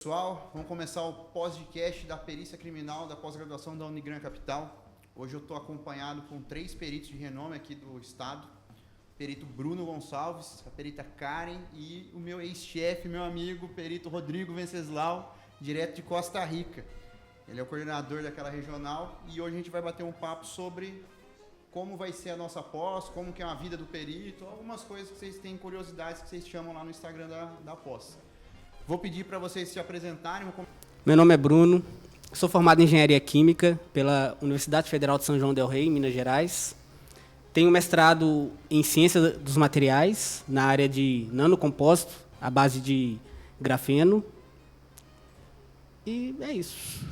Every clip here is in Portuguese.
Pessoal, vamos começar o podcast da perícia criminal da pós-graduação da Unigran Capital. Hoje eu estou acompanhado com 3 peritos de renome aqui do estado. O perito Bruno Gonçalves, a perita Karen e o meu ex-chefe, meu amigo, o perito Rodrigo Venceslau, direto de Costa Rica. Ele é o coordenador daquela regional e hoje a gente vai bater um papo sobre como vai ser a nossa pós, como que é a vida do perito, algumas coisas que vocês têm curiosidades que vocês chamam lá no Instagram da pós. Vou pedir para vocês se apresentarem. Meu nome é Bruno, sou formado em Engenharia Química pela Universidade Federal de São João del Rei, Minas Gerais. Tenho mestrado em Ciência dos Materiais, na área de nanocompósito, à base de grafeno. E é isso.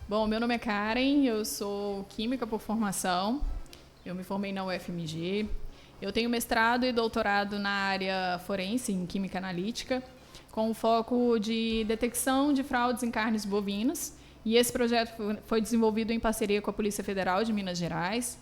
Bom, meu nome é Karen, eu sou química por formação. Eu me formei na UFMG. Eu tenho mestrado e doutorado na área forense, em Química Analítica, com foco de detecção de fraudes em carnes bovinas. E esse projeto foi desenvolvido em parceria com a Polícia Federal de Minas Gerais.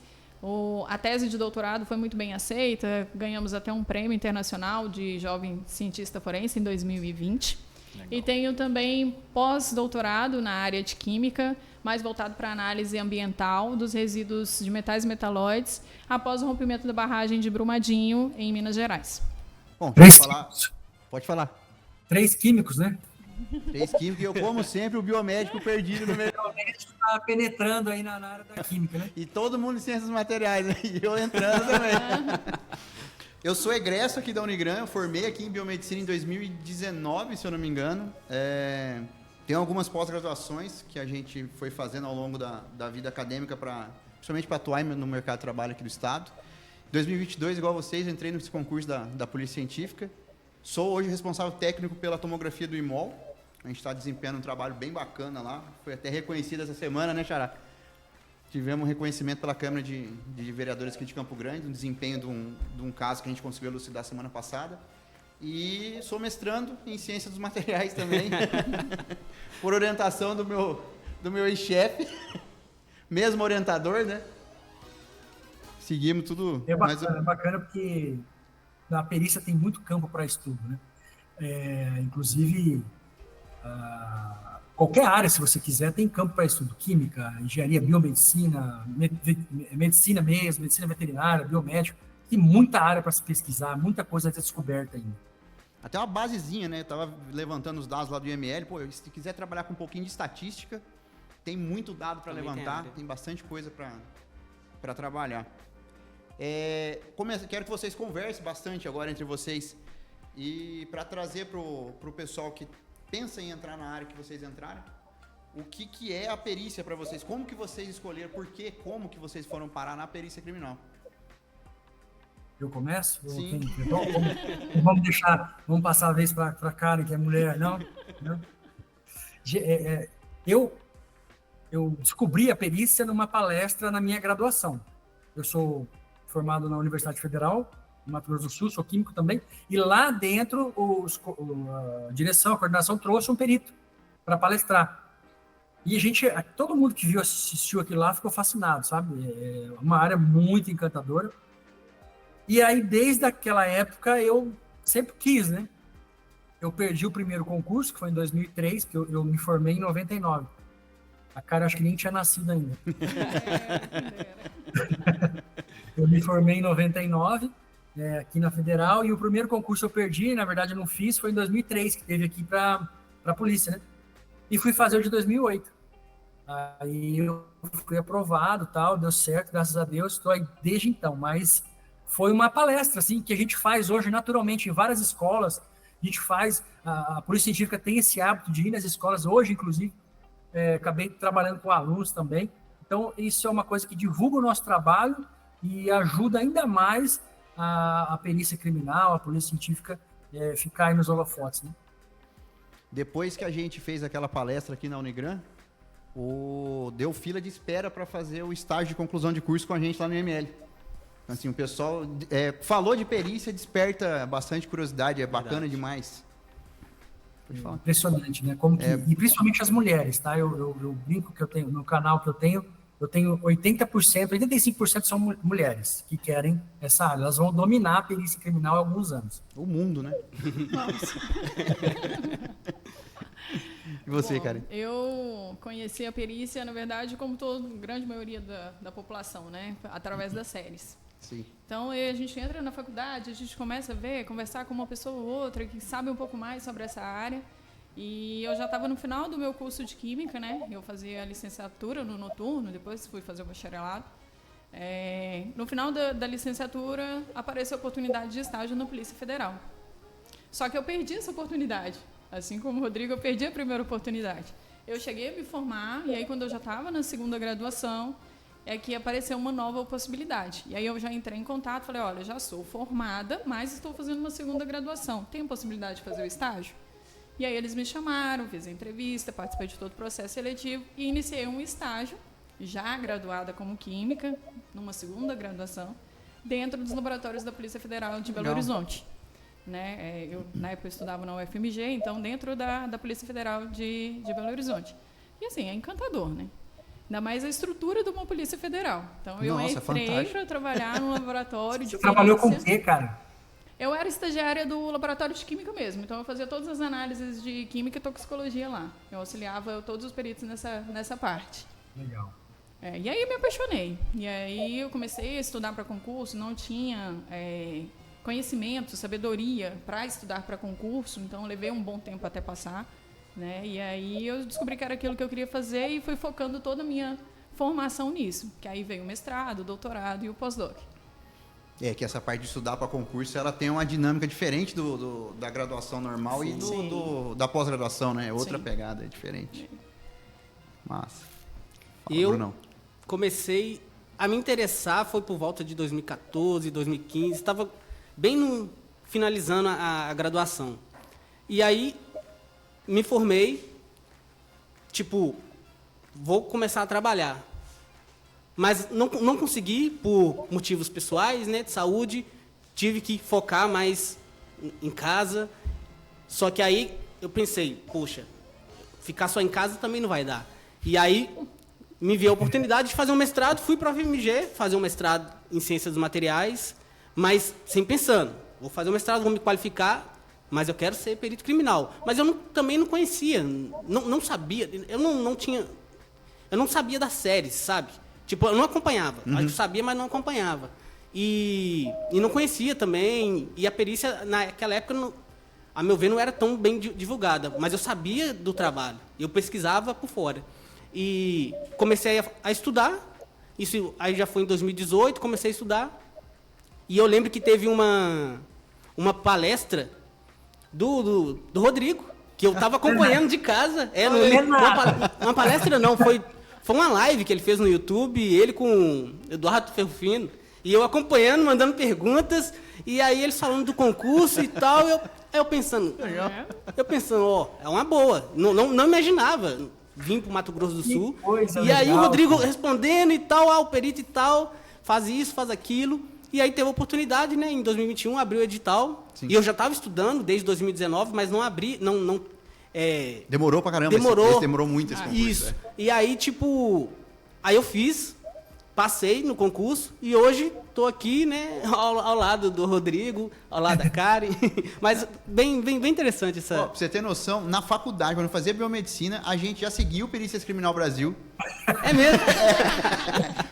A tese de doutorado foi muito bem aceita, ganhamos até um prêmio internacional de jovem cientista forense em 2020. Legal. E tenho também pós-doutorado na área de Química, mais voltado para a análise ambiental dos resíduos de metais e metalóides após o rompimento da barragem de Brumadinho, em Minas Gerais. Bom, pode falar. 3 químicos, né? 3 químicos e eu, como sempre, o biomédico perdido no meio. O biomédico está penetrando aí na área da química, né? E todo mundo em ciências materiais, né? E eu entrando também. Eu sou egresso aqui da Unigran, eu formei aqui em biomedicina em 2019, se eu não me engano. Tem algumas pós-graduações que a gente foi fazendo ao longo da vida acadêmica, principalmente para atuar no mercado de trabalho aqui do estado. Em 2022, igual vocês, eu entrei nesse concurso da Polícia Científica. Sou hoje responsável técnico pela tomografia do IMOL. A gente está desempenhando um trabalho bem bacana lá. Foi até reconhecido essa semana, né, Xará? Tivemos um reconhecimento pela Câmara de Vereadores aqui de Campo Grande, um desempenho de um caso que a gente conseguiu elucidar semana passada. E sou mestrando em Ciência dos Materiais também, por orientação do meu ex-chefe, mesmo orientador, né? Seguimos tudo. É bacana porque na perícia tem muito campo para estudo, né? Inclusive, qualquer área, se você quiser, tem campo para estudo. Química, engenharia, biomedicina, medicina mesmo, medicina veterinária, biomédico. Tem muita área para se pesquisar, muita coisa a ser descoberta ainda. Até uma basezinha, né? Eu estava levantando os dados lá do IML. Pô, se quiser trabalhar com um pouquinho de estatística, tem muito dado para levantar, tem bastante coisa para trabalhar. Quero que vocês conversem bastante agora entre vocês e para trazer para o pessoal que pensa em entrar na área que vocês entraram, o que é a perícia para vocês, como que vocês escolheram, por quê, como que vocês foram parar na perícia criminal. Eu começo? Sim. Vamos passar a vez para a Karen, que é mulher, não? Eu descobri a perícia numa palestra na minha graduação. Eu sou formado na Universidade Federal, no Mato Grosso do Sul, sou químico também, e lá dentro a direção, a coordenação trouxe um perito para palestrar. E todo mundo que assistiu aquilo lá ficou fascinado, sabe? É uma área muito encantadora. E aí, desde aquela época, eu sempre quis, né? Eu perdi o primeiro concurso, que foi em 2003, que eu me formei em 99. A cara, acho que nem tinha nascido ainda. Eu me formei em 99, aqui na Federal, e o primeiro concurso eu perdi, na verdade eu não fiz, foi em 2003, que teve aqui para a polícia, né? E fui fazer o de 2008. Aí eu fui aprovado, tal, deu certo, graças a Deus, estou aí desde então, mas foi uma palestra, assim, que a gente faz hoje naturalmente em várias escolas, a gente faz, a Polícia Científica tem esse hábito de ir nas escolas, hoje, inclusive, acabei trabalhando com alunos também, então isso é uma coisa que divulga o nosso trabalho e ajuda ainda mais a perícia criminal, a Polícia Científica ficar aí nos holofotes, né? Depois que a gente fez aquela palestra aqui na Unigran, deu fila de espera para fazer o estágio de conclusão de curso com a gente lá no IML. Assim, o pessoal falou de perícia, desperta bastante curiosidade, é bacana demais. Pode falar. Impressionante, né? E principalmente as mulheres, tá? Eu brinco que eu tenho, no canal que eu tenho 80%, 85% são mulheres que querem essa área. Elas vão dominar a perícia criminal há alguns anos. O mundo, né? Nossa. E você, Bom, Karen? Eu conheci a perícia, na verdade, como toda grande maioria da população, né? Através das séries. Sim. Então, a gente entra na faculdade, a gente começa a conversar com uma pessoa ou outra que sabe um pouco mais sobre essa área. E eu já estava no final do meu curso de Química, né? Eu fazia a licenciatura no noturno, depois fui fazer o bacharelado. No final da licenciatura, apareceu a oportunidade de estágio na Polícia Federal. Só que eu perdi essa oportunidade. Assim como o Rodrigo, eu perdi a primeira oportunidade. Eu cheguei a me formar, e aí quando eu já estava na segunda graduação, é que apareceu uma nova possibilidade. E aí eu já entrei em contato, falei, olha, já sou formada, mas estou fazendo uma segunda graduação. Tem possibilidade de fazer o estágio? E aí eles me chamaram, fiz a entrevista, participei de todo o processo seletivo e iniciei um estágio, já graduada como Química, numa segunda graduação, dentro dos laboratórios da Polícia Federal de Belo Horizonte. Né? Na época eu estudava na UFMG, então dentro da Polícia Federal de Belo Horizonte. E assim, é encantador, né? Ainda mais a estrutura de uma Polícia Federal. Então eu entrei para trabalhar no laboratório de Você trabalhou com o quê, cara? Eu era estagiária do laboratório de Química mesmo, então eu fazia todas as análises de Química e Toxicologia lá. Eu auxiliava todos os peritos nessa parte. Legal. E aí eu me apaixonei. E aí eu comecei a estudar para concurso, não tinha conhecimento, sabedoria para estudar para concurso, então levei um bom tempo até passar, né? E aí eu descobri que era aquilo que eu queria fazer e fui focando toda a minha formação nisso, que aí veio o mestrado, o doutorado e o pós-doc. Que essa parte de estudar para concurso, ela tem uma dinâmica diferente da graduação normal. Sim. E da pós-graduação, né? Outra Sim. pegada, é diferente. Massa. Eu comecei a me interessar, foi por volta de 2014, 2015, estava bem finalizando a graduação. E aí, me formei, vou começar a trabalhar. Mas não consegui, por motivos pessoais, né, de saúde, tive que focar mais em casa. Só que aí eu pensei, poxa, ficar só em casa também não vai dar. E aí me veio a oportunidade de fazer um mestrado, fui para a UFMG fazer um mestrado em Ciências dos Materiais, mas sem pensando, vou fazer um mestrado, vou me qualificar, mas eu quero ser perito criminal. Mas eu também não conhecia, não sabia, eu não sabia das séries, sabe? Eu não acompanhava. Uhum. Eu sabia, mas não acompanhava. E não conhecia também. E a perícia, naquela época, a meu ver, não era tão bem divulgada. Mas eu sabia do trabalho. Eu pesquisava por fora. E comecei a estudar. Isso aí já foi em 2018, comecei a estudar. E eu lembro que teve uma palestra do Rodrigo, que eu estava acompanhando de casa. Uma palestra não, foi uma live que ele fez no YouTube, ele com Eduardo Ferrufino, e eu acompanhando, mandando perguntas, e aí eles falando do concurso e tal, eu pensando, é uma boa, não imaginava vir para o Mato Grosso do Sul, e aí o Rodrigo respondendo e tal, o perito e tal, faz isso, faz aquilo, e aí teve a oportunidade, né, em 2021, abriu o edital, Sim. E eu já estava estudando desde 2019, mas não abri, demorou pra caramba, demorou muito esse concurso. Isso. E aí, aí eu fiz, passei no concurso e hoje tô aqui, né, ao lado do Rodrigo, ao lado da Karen. Mas bem interessante essa... Pra você ter noção, na faculdade, quando eu fazia biomedicina, a gente já seguia o Perícias Criminal Brasil. É mesmo?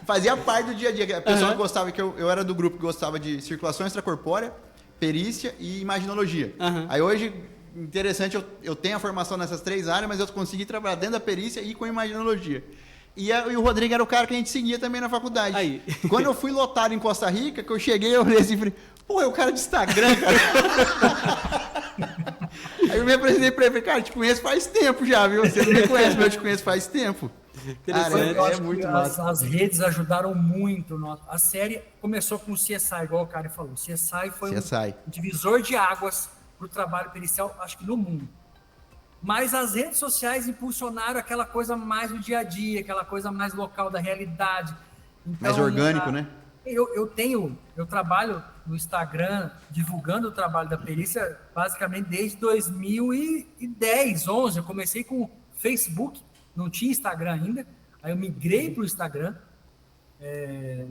Fazia parte do dia a dia. A pessoa que gostava, que eu era do grupo que gostava de circulação extracorpórea, perícia e imaginologia. Aí hoje... Interessante, eu tenho a formação nessas 3 áreas, mas eu consegui trabalhar dentro da perícia e com imaginologia. E o Rodrigo era o cara que a gente seguia também na faculdade. Aí. Quando eu fui lotado em Costa Rica, que eu cheguei, eu olhei assim e falei, pô, é o cara de Instagram, cara. Aí eu me apresentei pra ele, falei, cara, eu te conheço faz tempo já, viu? Você não me conhece, mas eu te conheço faz tempo. Cara, é muito massa. As redes ajudaram muito. A série começou com o CSI, igual o cara falou. CSI foi um divisor de águas para o trabalho pericial, acho que no mundo. Mas as redes sociais impulsionaram aquela coisa mais do dia a dia, aquela coisa mais local da realidade. Então, mais orgânico, né? Eu trabalho no Instagram, divulgando o trabalho da perícia, basicamente desde 2010, 11. Eu comecei com Facebook, não tinha Instagram ainda, aí eu migrei para o Instagram.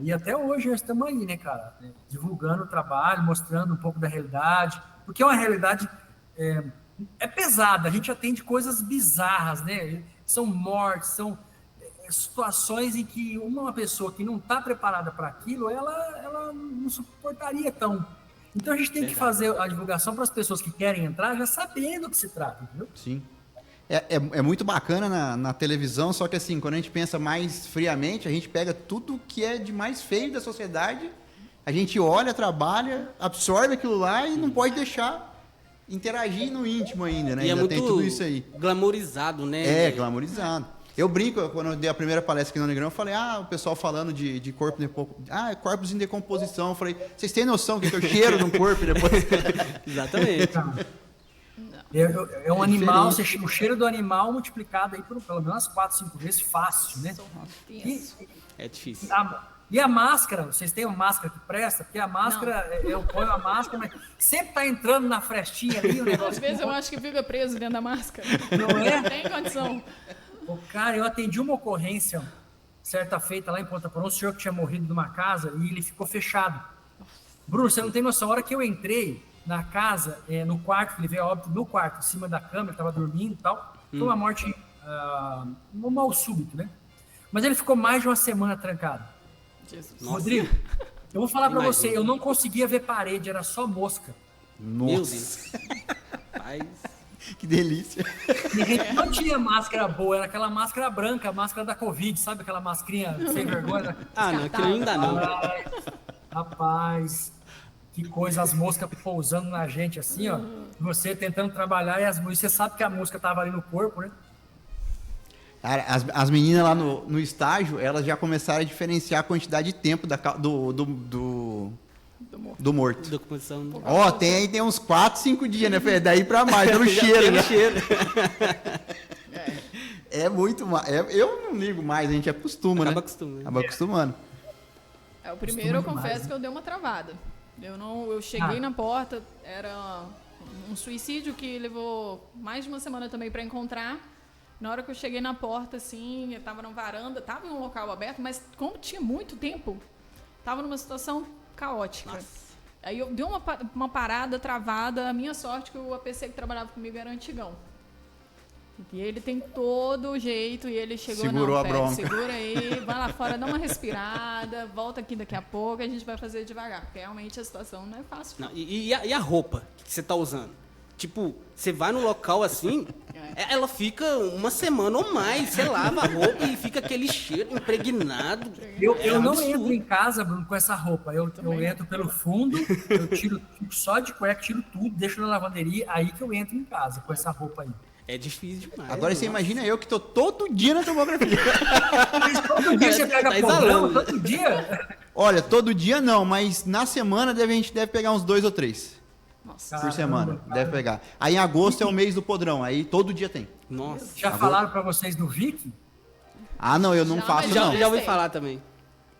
E até hoje nós estamos aí, né, cara? Divulgando o trabalho, mostrando um pouco da realidade, porque é uma realidade é pesado, a gente atende coisas bizarras, né? São mortes, são situações em que uma pessoa que não está preparada para aquilo, ela não suportaria tão. Então a gente tem que fazer a divulgação para as pessoas que querem entrar já sabendo o que se trata, entendeu? Sim. É muito bacana na televisão, só que assim, quando a gente pensa mais friamente, a gente pega tudo que é de mais feio da sociedade, a gente olha, trabalha, absorve aquilo lá e não pode deixar interagir no íntimo ainda, né? E ainda é tem muito tudo isso aí. glamourizado, né? É, glamourizado. Eu brinco, quando eu dei a primeira palestra aqui no Unigrão, eu falei, o pessoal falando de corpo corpos em decomposição. Eu falei, vocês têm noção do que é o cheiro de um corpo depois? Exatamente. É um animal, o cheiro do animal multiplicado aí por pelo menos 4, 5 vezes fácil, né? É difícil. E a máscara, vocês têm uma máscara que presta? Porque a máscara, eu ponho a máscara, mas sempre tá entrando na frestinha ali. Às vezes eu acho que fica preso dentro da máscara. Não é? Não tem condição. Cara, eu atendi uma ocorrência certa feita lá em Ponta Porã, um senhor que tinha morrido numa casa e ele ficou fechado. Bruno, você não tem noção, a hora que eu entrei na casa, no quarto, ele veio a óbito no quarto, em cima da cama, ele estava dormindo e tal, foi uma morte, um mal súbito, né? Mas ele ficou mais de uma semana trancado. Jesus. Rodrigo, eu vou falar para você, eu não conseguia ver parede, era só mosca. Meu Nossa, Deus. Rapaz. que delícia. E a gente não tinha máscara boa, era aquela máscara branca, a máscara da Covid, sabe aquela mascarinha sem vergonha? Não, aquilo não dá, não. Rapaz, que coisa, as moscas pousando na gente assim, ó. Você tentando trabalhar e você sabe que a mosca tava ali no corpo, né? Cara, as meninas lá no estágio, elas já começaram a diferenciar a quantidade de tempo do morto. Documentação. Ó, tem uns 4, 5 dias, né, Fê? Daí pra mais, pelo cheiro, né? cheiro. É muito mais. Eu não ligo mais, a gente acostuma, né? Acaba acostumando. O primeiro eu confesso que eu dei uma travada. Eu cheguei na porta, era um suicídio que levou mais de uma semana também para encontrar. Na hora que eu cheguei na porta, assim, eu tava na varanda, tava em um local aberto, mas como tinha muito tempo, tava numa situação caótica. Nossa. Aí eu dei uma parada travada. A minha sorte que o APC que trabalhava comigo era antigão. E ele tem todo o jeito, e ele chegou, segurou a bronca. Segura aí, vai lá fora, dá uma respirada, volta aqui daqui a pouco, a gente vai fazer devagar, porque realmente a situação não é fácil. Não, e a roupa que você tá usando? Tipo, você vai no local assim, ela fica uma semana ou mais, você lava a roupa e fica aquele cheiro impregnado. Eu não entro em casa, Bruno, com essa roupa. Eu entro pelo fundo, eu tiro só de cueca, tiro tudo, deixo na lavanderia, aí que eu entro em casa com essa roupa aí. É difícil demais. Agora você imagina eu que tô todo dia na tomografia. Mas todo dia você pega programa, todo dia? Olha, todo dia não, mas na semana a gente deve pegar uns 2 ou 3. Nossa. Por semana, deve pegar. Aí em agosto é o mês do podrão, aí todo dia tem. Nossa. Já falaram pra vocês do Viking? Não, eu não faço não. Já ouvi falar também.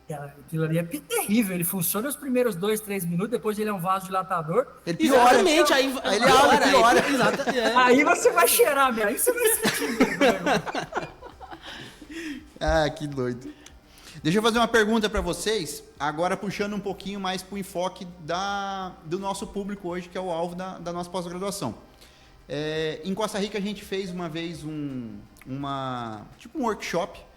Aquilo ali é terrível, ele funciona os primeiros 2, 3 minutos, depois ele é um vasodilatador. Ele piora. Exatamente, aí ele abre, piora. Aí você vai cheirar, meu, aí você vai sentir. Que doido. Deixa eu fazer uma pergunta para vocês, agora puxando um pouquinho mais para o enfoque do nosso público hoje, que é o alvo da nossa pós-graduação. Em Costa Rica a gente fez uma vez um workshop,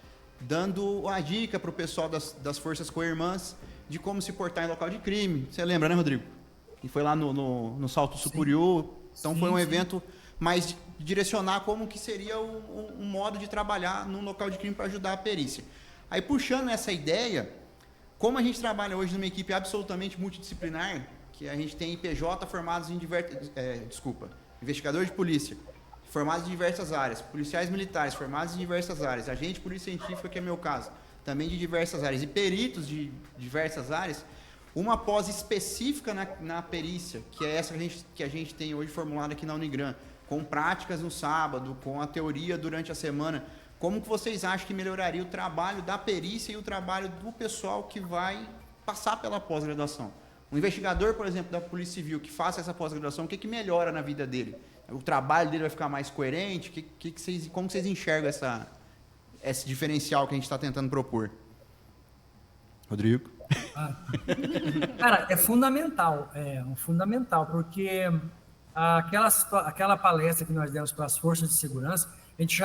dando a dica para o pessoal das forças co-irmãs de como se portar em local de crime. Você lembra, né, Rodrigo? E foi lá no Salto Sucuriú. Então foi um evento mais de direcionar como que seria um modo de trabalhar num local de crime para ajudar a perícia. Aí, puxando essa ideia, como a gente trabalha hoje numa equipe absolutamente multidisciplinar, que a gente tem PJ formados em investigador de polícia, formados em diversas áreas, policiais militares formados em diversas áreas, agente de polícia científica, que é meu caso, também de diversas áreas, e peritos de diversas áreas, uma pós específica na perícia, que é essa que a gente tem hoje formulada aqui na Unigran, com práticas no sábado, com a teoria durante a semana. Como que vocês acham que melhoraria o trabalho da perícia e o trabalho do pessoal que vai passar pela pós-graduação? Um investigador, por exemplo, da Polícia Civil que faça essa pós-graduação, o que melhora na vida dele? O trabalho dele vai ficar mais coerente? Como vocês enxergam esse diferencial que a gente está tentando propor? Rodrigo? Cara, é fundamental, fundamental, porque Aquela palestra que nós demos para as forças de segurança, a gente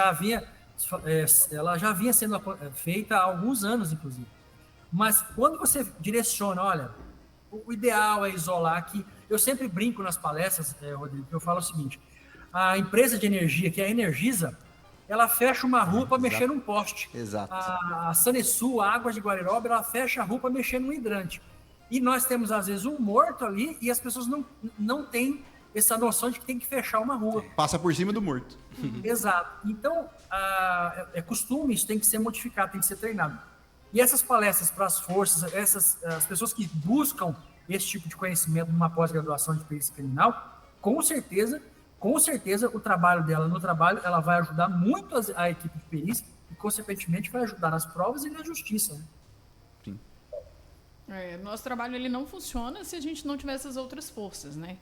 ela já vinha sendo feita há alguns anos, inclusive. Mas quando você direciona, olha, o ideal é isolar aqui. Eu sempre brinco nas palestras, Rodrigo, que eu falo o seguinte: a empresa de energia, que é a Energisa, ela fecha uma rua para mexer num poste. Exato. A Sanesul, a Águas de Guariroba, ela fecha a rua para mexer num hidrante. E nós temos, às vezes, um morto ali e as pessoas não têm essa noção de que tem que fechar uma rua. Passa por cima do morto. Exato. Então, é costume, isso tem que ser modificado, tem que ser treinado. E essas palestras para as forças, as pessoas que buscam esse tipo de conhecimento numa pós-graduação de perícia criminal, com certeza, o trabalho dela no trabalho, ela vai ajudar muito a equipe de perícia e, consequentemente, vai ajudar nas provas e na justiça. Né? Sim. Nosso trabalho ele não funciona se a gente não tiver essas outras forças, né?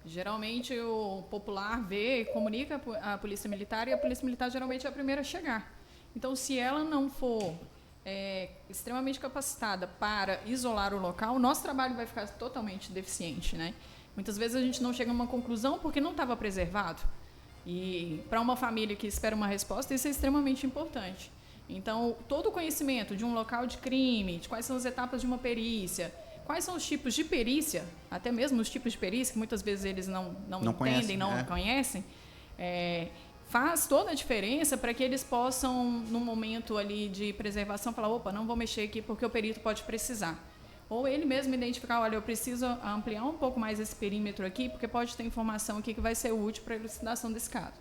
Geralmente o popular comunica a polícia militar e a polícia militar geralmente é a primeira a chegar. Então, se ela não for extremamente capacitada para isolar o local, o nosso trabalho vai ficar totalmente deficiente, né? Muitas vezes a gente não chega a uma conclusão porque não estava preservado. E para uma família que espera uma resposta, isso é extremamente importante. Então, todo o conhecimento de um local de crime, de quais são as etapas de uma perícia, quais são os tipos de perícia, até mesmo os tipos de perícia, que muitas vezes eles não entendem, não conhecem, faz toda a diferença para que eles possam, num momento ali de preservação, falar, opa, não vou mexer aqui porque o perito pode precisar. Ou ele mesmo identificar, olha, eu preciso ampliar um pouco mais esse perímetro aqui, porque pode ter informação aqui que vai ser útil para a elucidação desse caso.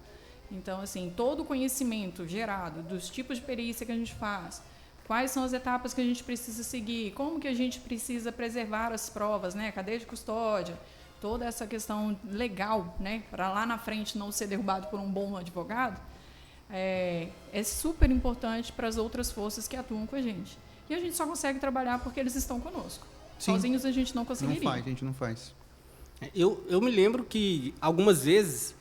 Então, assim, todo o conhecimento gerado dos tipos de perícia que a gente faz, quais são as etapas que a gente precisa seguir, como que a gente precisa preservar as provas, né, cadeia de custódia, toda essa questão legal, né, para lá na frente não ser derrubado por um bom advogado, é super importante para as outras forças que atuam com a gente. E a gente só consegue trabalhar porque eles estão conosco. Sim. Sozinhos a gente não conseguiria. A gente não faz. Eu me lembro que algumas vezes,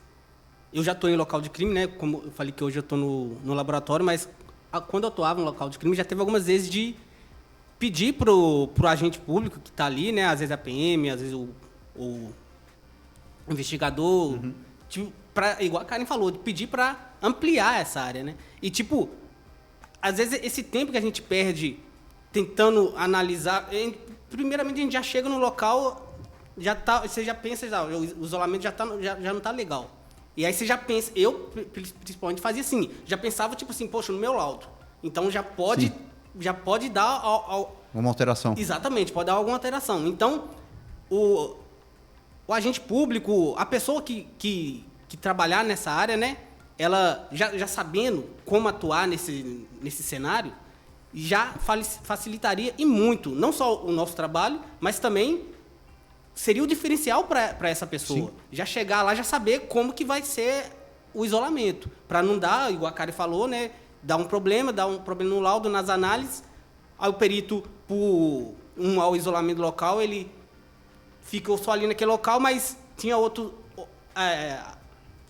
eu já estou em local de crime, né? Como eu falei que hoje eu estou no laboratório, mas quando eu atuava no local de crime, já teve algumas vezes de pedir pro agente público que está ali, né? Às vezes a PM, às vezes o investigador, tipo, igual a Karen falou, de pedir para ampliar essa área, né? E, tipo, às vezes esse tempo que a gente perde tentando analisar, primeiramente a gente já chega no local, você já pensa, o isolamento já não está legal. E aí você já pensa, eu principalmente fazia assim, já pensava tipo assim, poxa, no meu laudo. Então já pode dar uma alteração. Exatamente, pode dar alguma alteração. Então, o agente público, a pessoa que trabalhar nessa área, né, ela já sabendo como atuar nesse cenário, já facilitaria e muito, não só o nosso trabalho, mas também seria o diferencial para essa pessoa. Sim. Já chegar lá, já saber como que vai ser o isolamento, para não dar, igual a Karen falou, né, dar um problema no laudo, nas análises, aí o perito, ao isolamento local, ele ficou só ali naquele local, mas tinha outro...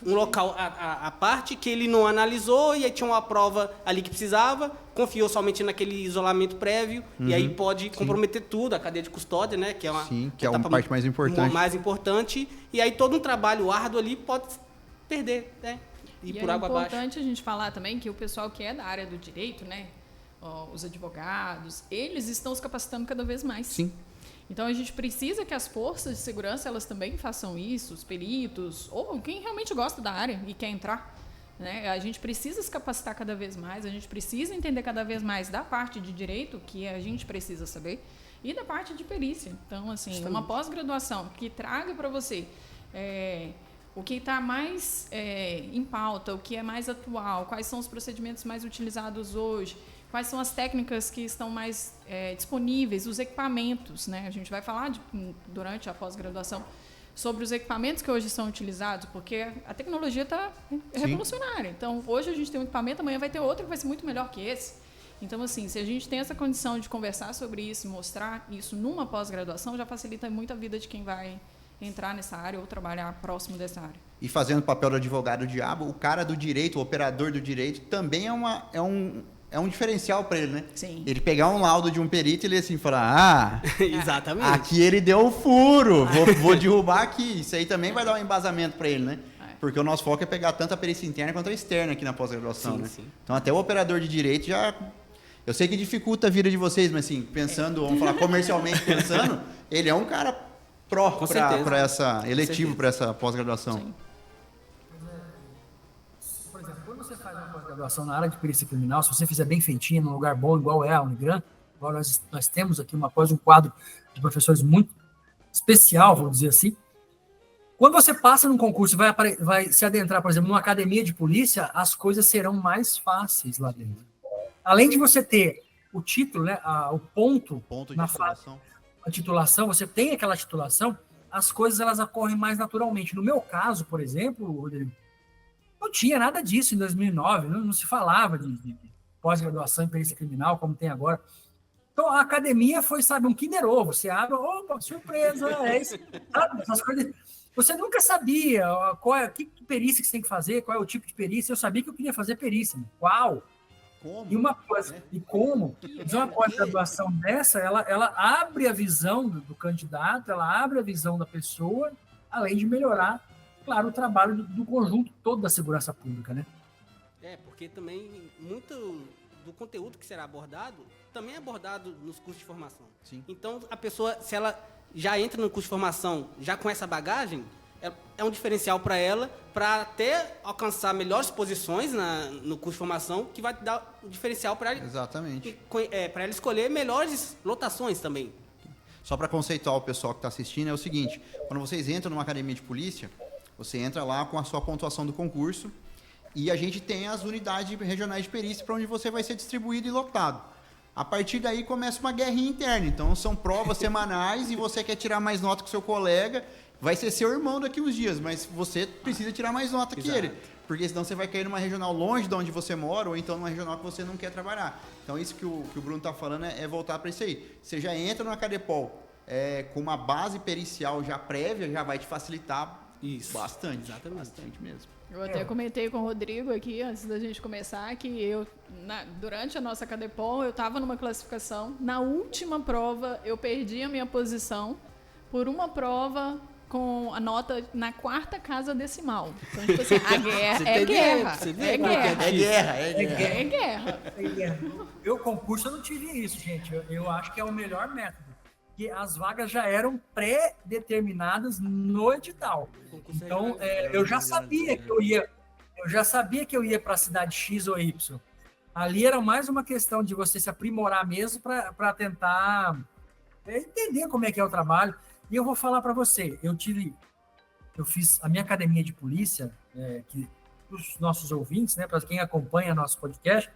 um local à parte que ele não analisou e aí tinha uma prova ali que precisava, confiou somente naquele isolamento prévio e aí pode comprometer tudo, a cadeia de custódia, né, que é uma parte mais importante. E aí todo um trabalho árduo ali pode perder, né, e por água abaixo. É importante a gente falar também que o pessoal que é da área do direito, né, os advogados, eles estão se capacitando cada vez mais. Sim. Então, a gente precisa que as forças de segurança, elas também façam isso, os peritos, ou quem realmente gosta da área e quer entrar. Né? A gente precisa se capacitar cada vez mais, a gente precisa entender cada vez mais da parte de direito, que a gente precisa saber, e da parte de perícia. Então, assim, uma pós-graduação que traga para você o que está mais em pauta, o que é mais atual, quais são os procedimentos mais utilizados hoje, quais são as técnicas que estão mais disponíveis, os equipamentos, né? A gente vai falar durante a pós-graduação sobre os equipamentos que hoje são utilizados, porque a tecnologia está revolucionária. Então, hoje a gente tem um equipamento, amanhã vai ter outro que vai ser muito melhor que esse. Então, assim, se a gente tem essa condição de conversar sobre isso, mostrar isso numa pós-graduação, já facilita muito a vida de quem vai entrar nessa área ou trabalhar próximo dessa área. E fazendo o papel do advogado diabo, o cara do direito, o operador do direito, também é é um diferencial para ele, né? Sim. Ele pegar um laudo de um perito e ele assim falar, Exatamente. aqui ele deu o furo, vou derrubar aqui. Isso aí também vai dar um embasamento para ele, né? Porque o nosso foco é pegar tanto a perícia interna quanto a externa aqui na pós-graduação, né? Sim. Então até o operador de direito já... Eu sei que dificulta a vida de vocês, mas assim, pensando, vamos falar comercialmente pensando, ele é um cara pró para essa, eletivo para essa pós-graduação. Sim. Por exemplo, quando você faz uma pós-graduação na área de perícia criminal, se você fizer bem feitinho, num lugar bom, igual é a Unigran, igual nós temos aqui um quadro de professores muito especial, vamos dizer assim. Quando você passa num concurso e vai se adentrar, por exemplo, numa academia de polícia, as coisas serão mais fáceis lá dentro. Além de você ter o título, né, o ponto de na titulação. A titulação, você tem aquela titulação, as coisas elas ocorrem mais naturalmente. No meu caso, por exemplo, Rodrigo, não tinha nada disso em 2009, não se falava de pós-graduação em perícia criminal como tem agora. Então, a academia foi, sabe, um Kinder Ovo. Você abre, opa, surpresa, é isso. Sabe, essas coisas. Você nunca sabia que perícia que você tem que fazer, qual é o tipo de perícia. Eu sabia que eu queria fazer perícia. Qual? Como? E uma coisa, e como? Mas uma pós-graduação dessa, ela abre a visão do candidato, ela abre a visão da pessoa, além de melhorar, claro, o trabalho do conjunto todo da segurança pública, né? Porque também muito do conteúdo que será abordado também é abordado nos cursos de formação. Sim. Então, a pessoa, se ela já entra no curso de formação já com essa bagagem, é um diferencial para ela, para até alcançar melhores posições no curso de formação, que vai dar um diferencial para ela. Exatamente. Para ela escolher melhores lotações também. Só para conceituar o pessoal que está assistindo, é o seguinte: quando vocês entram numa academia de polícia, você entra lá com a sua pontuação do concurso e a gente tem as unidades regionais de perícia para onde você vai ser distribuído e lotado. A partir daí começa uma guerrinha interna. Então são provas semanais e você quer tirar mais nota que o seu colega. Vai ser seu irmão daqui uns dias, mas você precisa tirar mais nota que ele. Porque senão você vai cair numa regional longe de onde você mora ou então numa regional que você não quer trabalhar. Então isso que o Bruno está falando é voltar para isso aí. Você já entra no Acadepol com uma base pericial já prévia, já vai te facilitar bastante. Exatamente. Bastante mesmo. Eu até comentei com o Rodrigo aqui, antes da gente começar, que durante a nossa Acadepol, eu estava numa classificação. Na última prova, eu perdi a minha posição por uma prova com a nota na 4ª casa decimal. Então, tipo assim, a guerra é guerra. É guerra. Eu, concurso, eu não tive isso, gente. Eu acho que é o melhor método. Porque as vagas já eram pré-determinadas no edital. Então, eu já sabia que eu ia para a cidade X ou Y. Ali era mais uma questão de você se aprimorar mesmo para tentar entender como é que é o trabalho. E eu vou falar para você, eu fiz a minha academia de polícia, que os nossos ouvintes, né, para quem acompanha nosso podcast,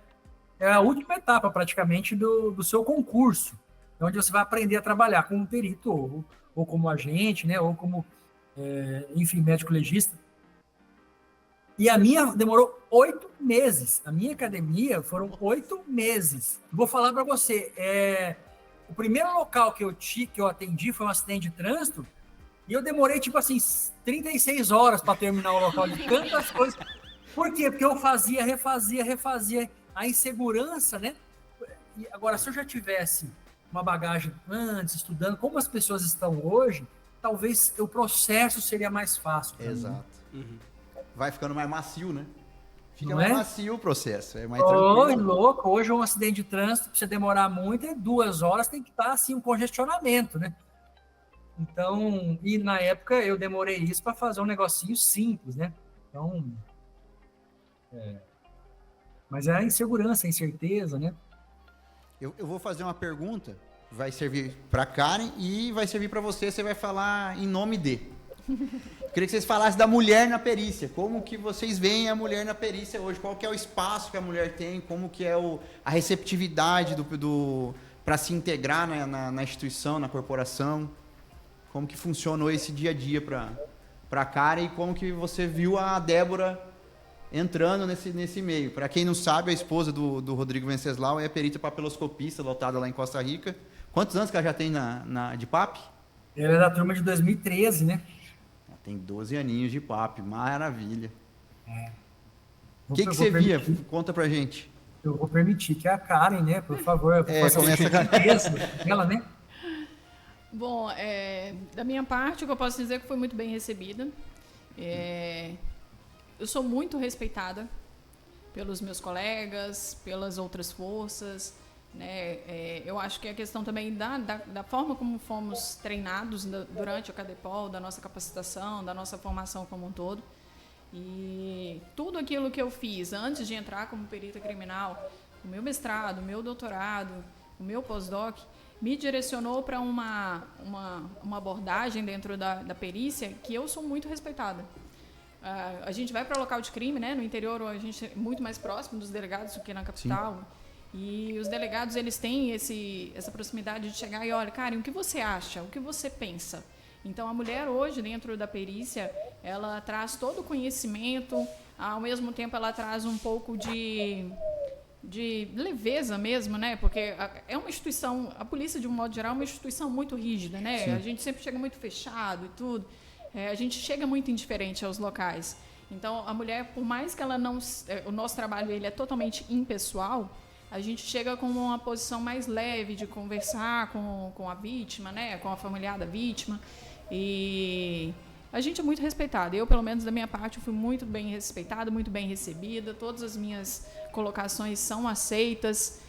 é a última etapa praticamente do seu concurso, onde você vai aprender a trabalhar como perito ou como agente, né, ou como, enfim, médico legista. E a minha demorou 8 meses. A minha academia foram 8 meses. Vou falar para você, o primeiro local que eu atendi foi um acidente de trânsito e eu demorei, tipo assim, 36 horas para terminar o local de tantas coisas. Por quê? Porque eu fazia, refazia. A insegurança, né? E agora, se eu já tivesse uma bagagem antes, estudando, como as pessoas estão hoje, talvez o processo seria mais fácil. Exato. Vai ficando mais macio, né? Fica Não mais é? macio o processo, é mais tranquilo. Louco, hoje um acidente de trânsito, pra você demorar muito, 2 horas tem que estar assim, um congestionamento, né? Então, e na época eu demorei isso para fazer um negocinho simples, né? Então, mas é a insegurança, a incerteza, né? Eu vou fazer uma pergunta, vai servir para Karen e vai servir para você vai falar em nome de. Queria que vocês falassem da mulher na perícia. Como que vocês veem a mulher na perícia hoje? Qual que é o espaço que a mulher tem? Como que é a receptividade para se integrar na instituição, na corporação? Como que funcionou esse dia a dia para Karen e como que você viu a Débora entrando nesse meio? Para quem não sabe, a esposa do Rodrigo Venceslau é perita papiloscopista, lotada lá em Costa Rica. Quantos anos que ela já tem de PAP? Ela é da turma de 2013, né? Tem 12 aninhos de PAP, maravilha. O que você via? Conta pra gente. Eu vou permitir que a Karen, né, por favor, começa ela, né? Bom, da minha parte, o que eu posso dizer é que foi muito bem recebida. Eu sou muito respeitada pelos meus colegas, pelas outras forças, né? Eu acho que a questão também da forma como fomos treinados durante a Cadepol, da nossa capacitação, da nossa formação como um todo. E tudo aquilo que eu fiz antes de entrar como perita criminal, o meu mestrado, o meu doutorado, o meu pós-doc, me direcionou para uma abordagem dentro da perícia que eu sou muito respeitada. A gente vai para o local de crime, né? No interior a gente é muito mais próximo dos delegados do que na capital. Sim. E os delegados, eles têm essa proximidade de chegar e, olha, Karen, o que você acha? O que você pensa? Então, a mulher hoje, dentro da perícia, ela traz todo o conhecimento, ao mesmo tempo ela traz um pouco de leveza mesmo, né? Porque é uma instituição, a polícia, de um modo geral, é uma instituição muito rígida, né? Sim. A gente sempre chega muito fechado e tudo. A gente chega muito indiferente aos locais. Então, a mulher, por mais que ela não... O nosso trabalho ele é totalmente impessoal, a gente chega com uma posição mais leve de conversar com a vítima, né? Com a familiar da vítima. E a gente é muito respeitada. Eu, pelo menos da minha parte, fui muito bem respeitada, muito bem recebida. Todas as minhas colocações são aceitas.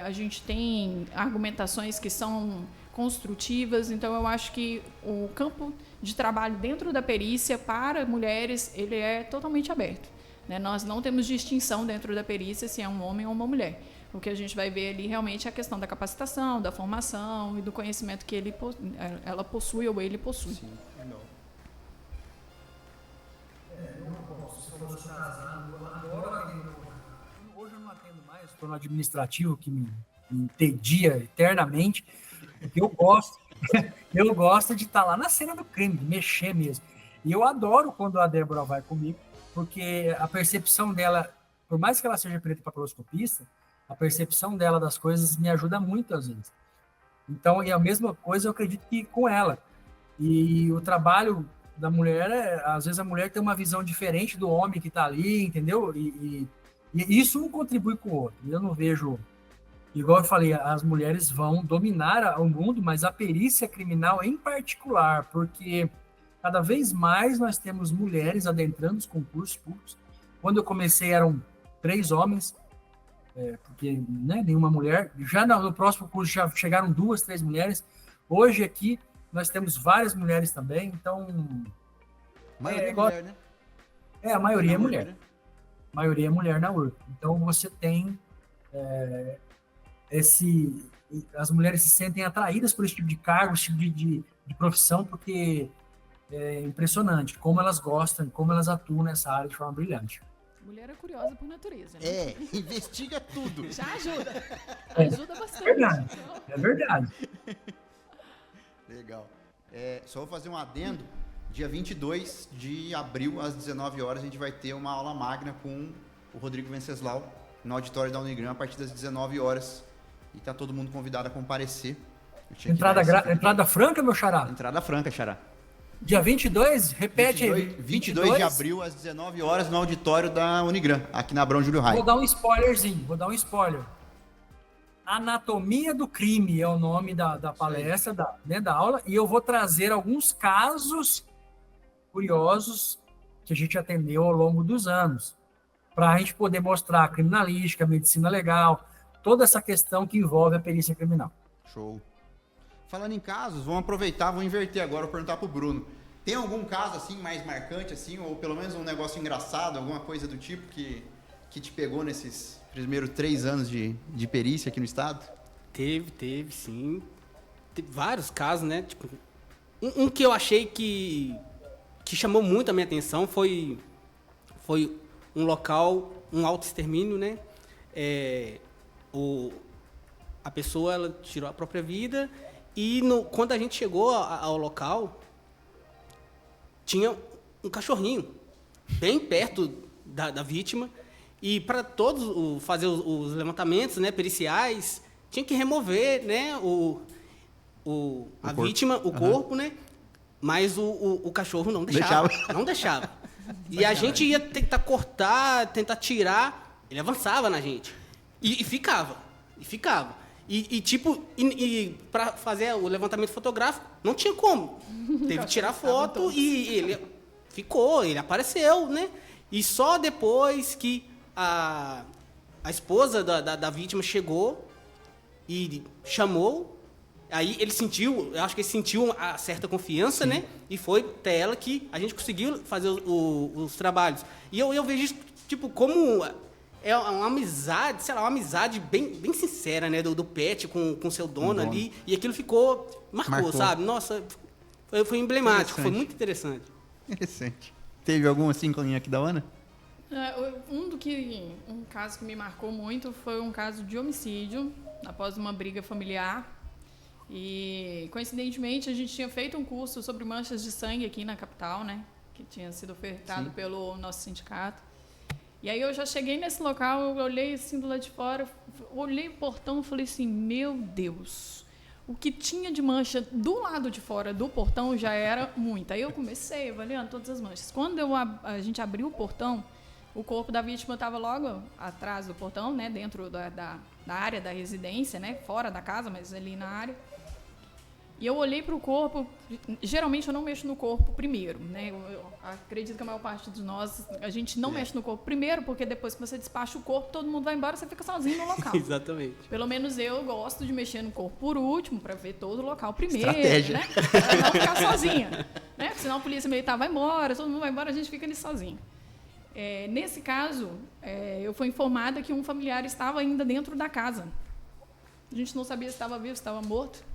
A gente tem argumentações que são construtivas. Então, eu acho que o campo de trabalho dentro da perícia para mulheres, ele é totalmente aberto, né? Nós não temos distinção dentro da perícia se é um homem ou uma mulher. O que a gente vai ver ali realmente é a questão da capacitação, da formação e do conhecimento que ela possui ou ele possui. Sim, legal. Hoje eu não atendo mais, estou no administrativo que me entedia eternamente, porque eu gosto de estar lá na cena do crime, de mexer mesmo. E eu adoro quando a Débora vai comigo, porque a percepção dela, por mais que ela seja perita papiloscopista, a percepção dela das coisas me ajuda muito às vezes. Então, e a mesma coisa eu acredito que com ela. E o trabalho da mulher, às vezes a mulher tem uma visão diferente do homem que está ali, entendeu? E isso um contribui com o outro. Eu não vejo... Igual eu falei, as mulheres vão dominar o mundo, mas a perícia criminal em particular, porque cada vez mais nós temos mulheres adentrando os concursos públicos. Quando eu comecei eram 3 homens, porque né, nenhuma mulher. Já no próximo curso já chegaram 2, 3 mulheres. Hoje aqui nós temos várias mulheres também, então... A maioria é mulher, né? A maioria é mulher. A maioria é mulher na URP. Então você tem as mulheres se sentem atraídas por esse tipo de cargo, esse tipo de profissão, porque é impressionante como elas gostam, como elas atuam nessa área de forma brilhante. Mulher é curiosa por natureza, né? Investiga tudo. Já ajuda. Ajuda bastante. Verdade. É verdade. Legal. Só vou fazer um adendo. Dia 22 de abril, às 19 horas, a gente vai ter uma aula magna com o Rodrigo Venceslau, no auditório da Unigram, a partir das 19 horas. E tá todo mundo convidado a comparecer. Entrada franca, meu xará? Entrada franca, xará. Dia 22? Repete aí. 22 de abril, às 19 horas, no auditório da Unigram, aqui na Abrão Júlio Raio. Vou dar um spoiler. Anatomia do crime é o nome da palestra, da aula, e eu vou trazer alguns casos curiosos que a gente atendeu ao longo dos anos, para a gente poder mostrar a criminalística, a medicina legal, toda essa questão que envolve a perícia criminal. Show. Falando em casos, vamos aproveitar, vou inverter agora, vou perguntar pro Bruno. Tem algum caso assim mais marcante, assim, ou pelo menos um negócio engraçado, alguma coisa do tipo que te pegou nesses primeiros 3 anos de perícia aqui no estado? Teve sim. Teve vários casos, né? Tipo, um que eu achei que chamou muito a minha atenção foi um local, um autoextermínio, né? A pessoa ela tirou a própria vida e quando a gente chegou ao local, tinha um cachorrinho bem perto da vítima e para todos fazer os levantamentos, né, periciais, tinha que remover, né, a vítima, o corpo, né? Mas o cachorro não deixava. Não deixava. E a gente ia tentar cortar, tentar tirar, ele avançava na gente. E ficava. Pra fazer o levantamento fotográfico, não tinha como. Teve que tirar foto e ele apareceu, né? E só depois que a esposa da vítima chegou e chamou, aí eu acho que ele sentiu uma certa confiança, né? E foi até ela que a gente conseguiu fazer os trabalhos. E eu vejo isso, tipo, como é uma amizade, sei lá, uma amizade bem sincera, né? Do pet com seu dono ali. E aquilo marcou, sabe? Nossa, foi emblemático, foi muito interessante. Interessante. Teve algum assim com aqui da Ana? Um caso que me marcou muito foi um caso de homicídio após uma briga familiar. E, coincidentemente, a gente tinha feito um curso sobre manchas de sangue aqui na capital, né? Que tinha sido ofertado pelo nosso sindicato. E aí eu já cheguei nesse local, eu olhei assim do lado de fora, olhei o portão e falei assim, meu Deus, o que tinha de mancha do lado de fora do portão já era muita. Aí eu comecei avaliando todas as manchas. Quando a gente abriu o portão, o corpo da vítima estava logo atrás do portão, né? Dentro da área da residência, né? Fora da casa, mas ali na área. E eu olhei para o corpo, geralmente eu não mexo no corpo primeiro, né? Eu acredito que a maior parte de nós, a gente não mexe no corpo primeiro, porque depois que você despacha o corpo, todo mundo vai embora, você fica sozinho no local. Exatamente. Pelo menos eu gosto de mexer no corpo por último, para ver todo o local primeiro, Estratégia. né? Para não ficar sozinha, né? Porque senão a polícia militar vai embora, todo mundo vai embora, a gente fica ali sozinho. Nesse caso, eu fui informada que um familiar estava ainda dentro da casa. A gente não sabia se estava vivo, se estava morto.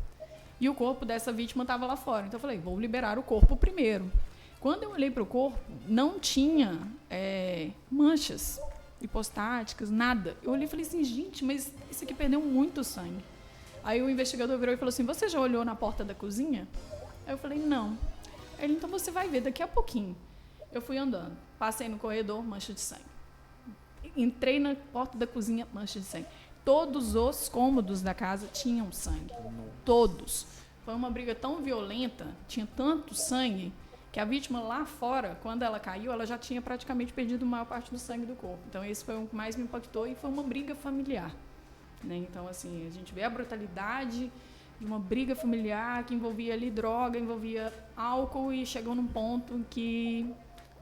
E o corpo dessa vítima estava lá fora. Então eu falei, vou liberar o corpo primeiro. Quando eu olhei para o corpo, não tinha manchas hipostáticas, nada. Eu olhei e falei assim, gente, mas isso aqui perdeu muito sangue. Aí o investigador virou e falou assim, você já olhou na porta da cozinha? Aí eu falei, não. Ele, então você vai ver daqui a pouquinho. Eu fui andando, passei no corredor, mancha de sangue. Entrei na porta da cozinha, mancha de sangue. Todos os cômodos da casa tinham sangue. Todos. Foi uma briga tão violenta, tinha tanto sangue, que a vítima lá fora, quando ela caiu, ela já tinha praticamente perdido a maior parte do sangue do corpo. Então, esse foi o que mais me impactou e foi uma briga familiar, né? Então, assim, a gente vê a brutalidade de uma briga familiar que envolvia ali droga, envolvia álcool e chegou num ponto em que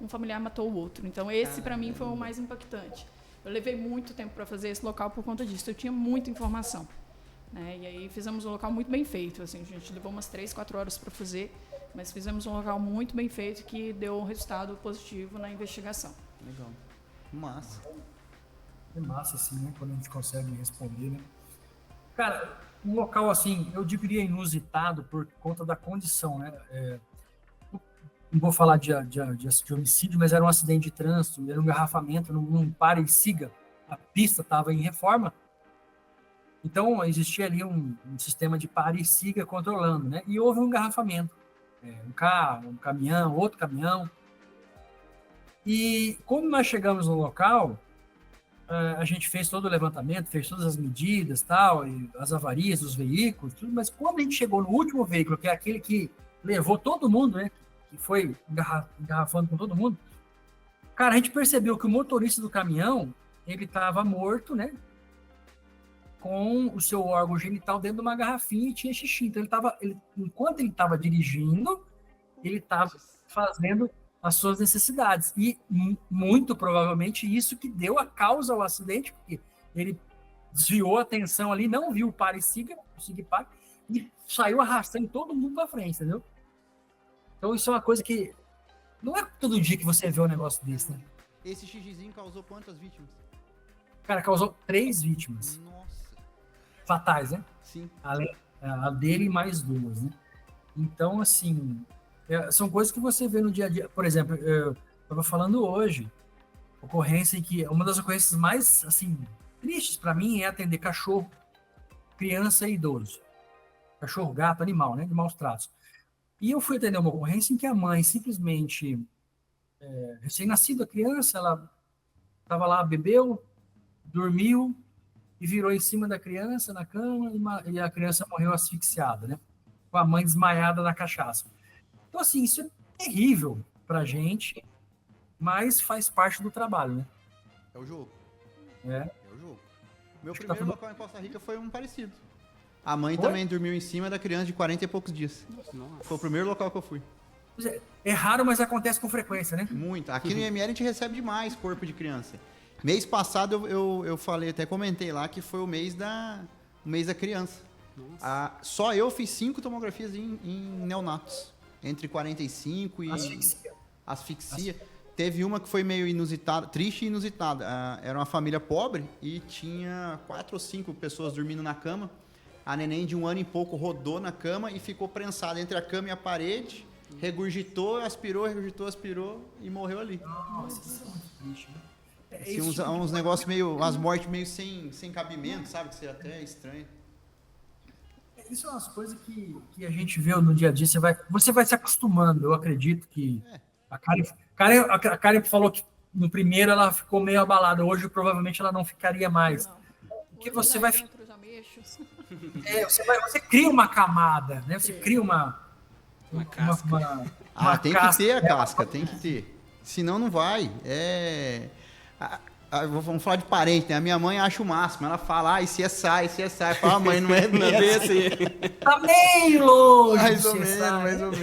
um familiar matou o outro. Então, esse, para mim, foi o mais impactante. Eu levei muito tempo para fazer esse local por conta disso. Eu tinha muita informação, né? E aí fizemos um local muito bem feito. Assim, a gente levou umas 3, 4 horas para fazer, mas fizemos um local muito bem feito que deu um resultado positivo na investigação. Legal. Massa. É massa, assim, né? Quando a gente consegue responder, né? Cara, um local, assim, eu diria inusitado por conta da condição, né? Não vou falar de homicídio, mas era um acidente de trânsito, era um engarrafamento, num pare e siga. A pista estava em reforma, então existia ali um sistema de pare e siga controlando, né? E houve um engarrafamento. Um carro, um caminhão, outro caminhão. E como nós chegamos no local, a gente fez todo o levantamento, fez todas as medidas, tal, e as avarias dos veículos, tudo, mas quando a gente chegou no último veículo, que é aquele que levou todo mundo, né? Que foi engarrafando com todo mundo, cara, a gente percebeu que o motorista do caminhão, ele estava morto, né, com o seu órgão genital dentro de uma garrafinha e tinha xixi. Então, enquanto ele estava dirigindo, ele estava fazendo as suas necessidades. E, muito provavelmente, isso que deu a causa ao acidente, porque ele desviou a atenção ali, não viu o pare e siga, e saiu arrastando todo mundo para frente, entendeu? Então, isso é uma coisa que não é todo dia que você vê um negócio desse, né? Esse xixizinho causou quantas vítimas? Cara, causou 3 vítimas. Nossa. Fatais, né? Sim. Além a dele e mais 2, né? Então, assim, são coisas que você vê no dia a dia. Por exemplo, eu estava falando hoje, ocorrência em que uma das ocorrências mais, assim, tristes para mim é atender cachorro, criança e idoso. Cachorro, gato, animal, né? De maus tratos. E eu fui atender uma ocorrência em que a mãe simplesmente, recém-nascida, a criança, ela estava lá, bebeu, dormiu e virou em cima da criança na cama e a criança morreu asfixiada, né? Com a mãe desmaiada na cachaça. Então, assim, isso é terrível pra gente, mas faz parte do trabalho, né? É o jogo. É. É o jogo. Meu Acho que tá primeiro tudo- local em Costa Rica foi um parecido. A mãe Foi? também dormiu em cima da criança de 40 e poucos dias. Nossa. Foi o primeiro local que eu fui. Pois é raro, mas acontece com frequência, né? Muito. Aqui no IML a gente recebe demais corpo de criança. Mês passado eu falei, até comentei lá que foi o mês da criança. Só eu fiz 5 tomografias em neonatos. Entre 45 e asfixia. Teve uma que foi meio inusitada, triste e inusitada. Era uma família pobre e tinha 4 ou 5 pessoas dormindo na cama. A neném de 1 ano e pouco rodou na cama e ficou prensada entre a cama e a parede. Regurgitou, aspirou e morreu ali. Nossa, isso é muito triste, né? Assim, uns negócios meio. Umas mortes meio sem cabimento, sabe? Que você até estranho. Isso é umas coisas que a gente vê no dia a dia, você vai se acostumando. Eu acredito que a Karen falou que no primeiro ela ficou meio abalada, hoje provavelmente ela não ficaria mais. Porque você vai você cria uma camada, né? Você cria uma casca. Tem que ter a casca, tem que ter. Senão não vai. Vamos falar de parente, né? A minha mãe acha o máximo. Ela fala, isso é sai. Fala, mãe, não é bem assim. Tá meio longe. Mais ou menos.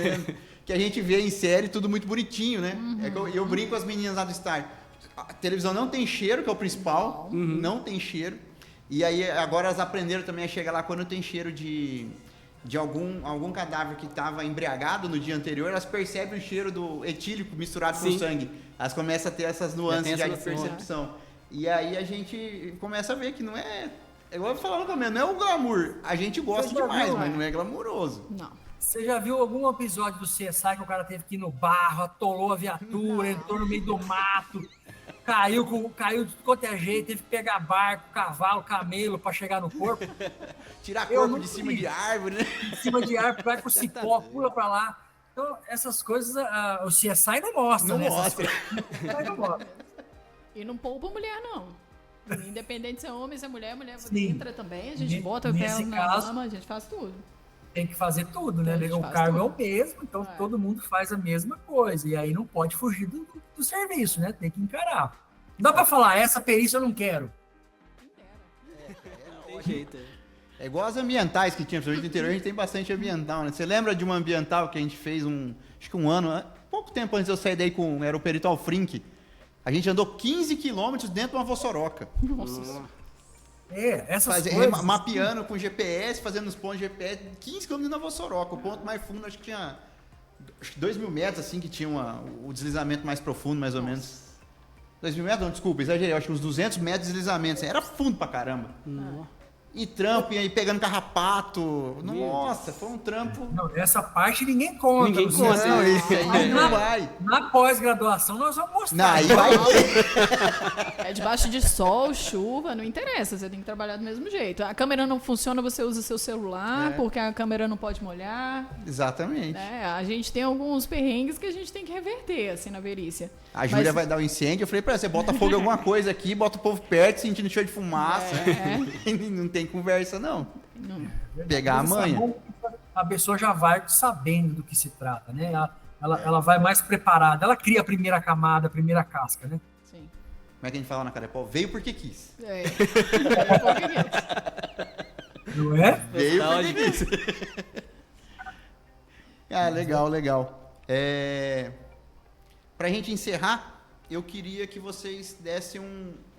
Que a gente vê em série tudo muito bonitinho, né? É que eu brinco com as meninas lá do Star. A televisão não tem cheiro, que é o principal. Não tem cheiro. E aí agora elas aprenderam também a chegar lá quando tem cheiro de algum cadáver que estava embriagado no dia anterior, elas percebem o cheiro do etílico misturado com sangue. Elas começam a ter essas nuances de percepção. E aí a gente começa a ver que não é... Igual eu falava também, não é o glamour. A gente gosta demais, mas não é glamuroso. Não. Você já viu algum episódio do CSI que o cara teve que ir no barro, atolou a viatura, entrou no meio do mato, caiu de tudo quanto é jeito, teve que pegar barco, cavalo, camelo pra chegar no corpo? Tirar corpo de cima de árvore, né? De cima de árvore, vai pro cipó, pula pra lá. Então, essas coisas, o CSI não mostra, né? Mostra. Não mostra. E não poupa mulher, não. Independente se é homem, se é mulher Sim. entra também, a gente bota o pé na lama, a gente faz tudo. Tem que fazer tudo, né? A gente O faz cargo é tudo. o mesmo, então todo mundo faz a mesma coisa. E aí não pode fugir do serviço, né? Tem que encarar. Não dá pra falar, essa perícia eu não quero. Tem jeito. É igual as ambientais que tinha, principalmente no interior, a gente tem bastante ambiental, né? Você lembra de uma ambiental que a gente fez acho que um ano, pouco tempo antes de eu sair daí era o perito Alfrink. A gente andou 15 quilômetros dentro de uma vossoroca. Nossa. Essas coisas... Mapeando com GPS, fazendo os pontos de GPS, 15 quilômetros na vossoroca. O ponto mais fundo, acho que tinha 2.000 metros, assim, que tinha o deslizamento mais profundo, mais ou menos. 2.000 metros? Não, desculpa, exagerei. Acho que uns 200 metros de deslizamento. Assim, era fundo pra caramba. E trampo, e aí pegando carrapato. Nossa, foi um trampo. Não, essa parte ninguém conta. Ninguém conta. Não, isso aí não vai. Na pós-graduação nós vamos mostrar. Não, aí vai. É debaixo de sol, chuva, não interessa, você tem que trabalhar do mesmo jeito. A câmera não funciona, você usa seu celular, porque a câmera não pode molhar. Exatamente. Né? A gente tem alguns perrengues que a gente tem que reverter, assim, na perícia. A Júlia vai dar um incêndio, eu falei pra ela, você bota fogo em alguma coisa aqui, bota o povo perto, sentindo cheiro de fumaça. Não tem conversa, não. Pegar a manha. A pessoa já vai sabendo do que se trata, né? Ela vai mais preparada. Ela cria a primeira camada, a primeira casca, né? Sim. Como é que a gente fala na Carepó? Veio porque quis. Não é? Veio porque quis. Legal. Pra gente encerrar, eu queria que vocês dessem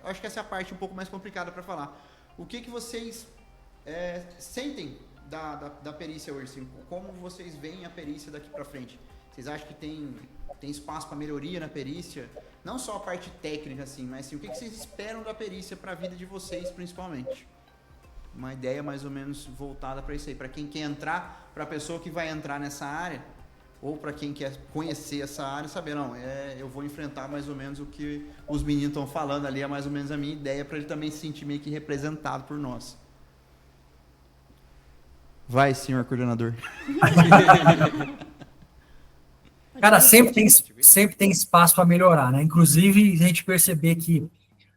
acho que essa é a parte um pouco mais complicada para falar. O que vocês sentem da perícia hoje? Assim, como vocês veem a perícia daqui para frente? Vocês acham que tem espaço para melhoria na perícia? Não só a parte técnica, assim, mas assim, o que vocês esperam da perícia para a vida de vocês, principalmente? Uma ideia mais ou menos voltada para isso aí. Para quem quer entrar, para a pessoa que vai entrar nessa área, ou para quem quer conhecer essa área, saber, não, eu vou enfrentar mais ou menos o que os meninos estão falando ali, é mais ou menos a minha ideia, para ele também se sentir meio que representado por nós. Vai, senhor coordenador. Cara, sempre tem espaço para melhorar, né? Inclusive, a gente perceber que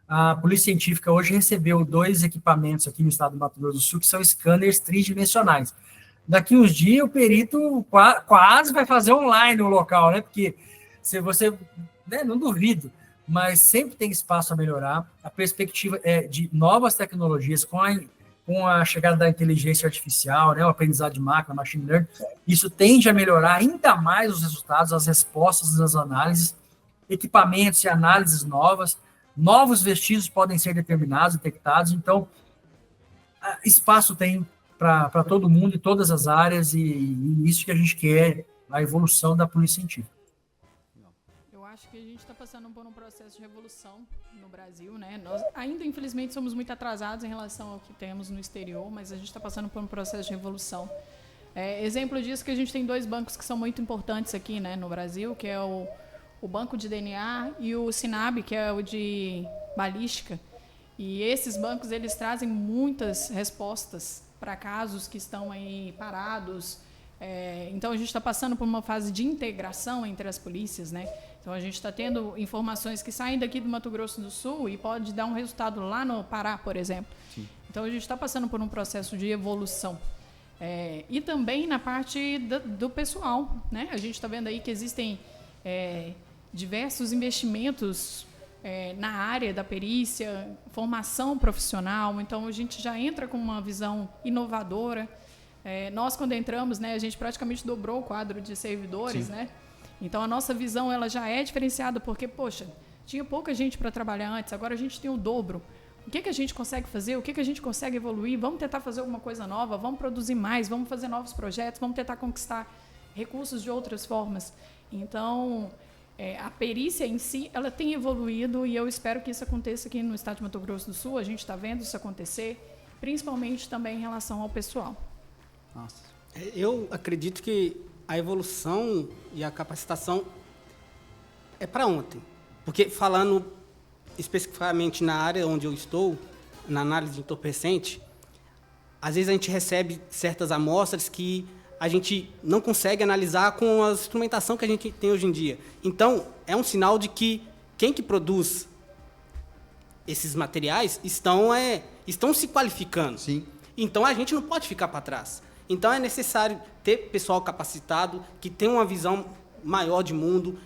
a Polícia Científica hoje recebeu 2 equipamentos aqui no estado do Mato Grosso do Sul, que são scanners tridimensionais. Daqui uns dias, o perito quase vai fazer online no local, né? Porque se você, né, não duvido, mas sempre tem espaço a melhorar. A perspectiva é de novas tecnologias com a chegada da inteligência artificial, né, o aprendizado de máquina, machine learning, isso tende a melhorar ainda mais os resultados, as respostas das análises, equipamentos e análises novos vestígios podem ser determinados, detectados, então espaço tem para todo mundo, em todas as áreas, e isso que a gente quer, a evolução da polícia científica. Eu acho que a gente está passando por um processo de revolução no Brasil, né? Nós ainda, infelizmente, somos muito atrasados em relação ao que temos no exterior, mas a gente está passando por um processo de revolução. Exemplo disso que a gente tem 2 bancos que são muito importantes aqui, né, no Brasil, que é o Banco de DNA e o SINAB, que é o de balística. E esses bancos, eles trazem muitas respostas para casos que estão aí parados. Então, a gente está passando por uma fase de integração entre as polícias, né? Então, a gente está tendo informações que saem daqui do Mato Grosso do Sul e pode dar um resultado lá no Pará, por exemplo. Sim. Então, a gente está passando por um processo de evolução. E também na parte do pessoal, né? A gente está vendo aí que existem diversos investimentos na área da perícia, formação profissional. Então, a gente já entra com uma visão inovadora. Nós, quando entramos, né, a gente praticamente dobrou o quadro de servidores, né? Então, a nossa visão ela já é diferenciada, porque, poxa, tinha pouca gente para trabalhar antes, agora a gente tem o dobro. O que a gente consegue fazer? O que a gente consegue evoluir? Vamos tentar fazer alguma coisa nova, vamos produzir mais, vamos fazer novos projetos, vamos tentar conquistar recursos de outras formas. Então, a perícia em si, ela tem evoluído e eu espero que isso aconteça aqui no estado de Mato Grosso do Sul. A gente está vendo isso acontecer, principalmente também em relação ao pessoal. Nossa. Eu acredito que a evolução e a capacitação é para ontem. Porque falando especificamente na área onde eu estou, na análise de entorpecente, às vezes a gente recebe certas amostras que a gente não consegue analisar com a instrumentação que a gente tem hoje em dia. Então, é um sinal de que quem que produz esses materiais estão se qualificando. Sim. Então, a gente não pode ficar para trás. Então, é necessário ter pessoal capacitado, que tem uma visão maior de mundo,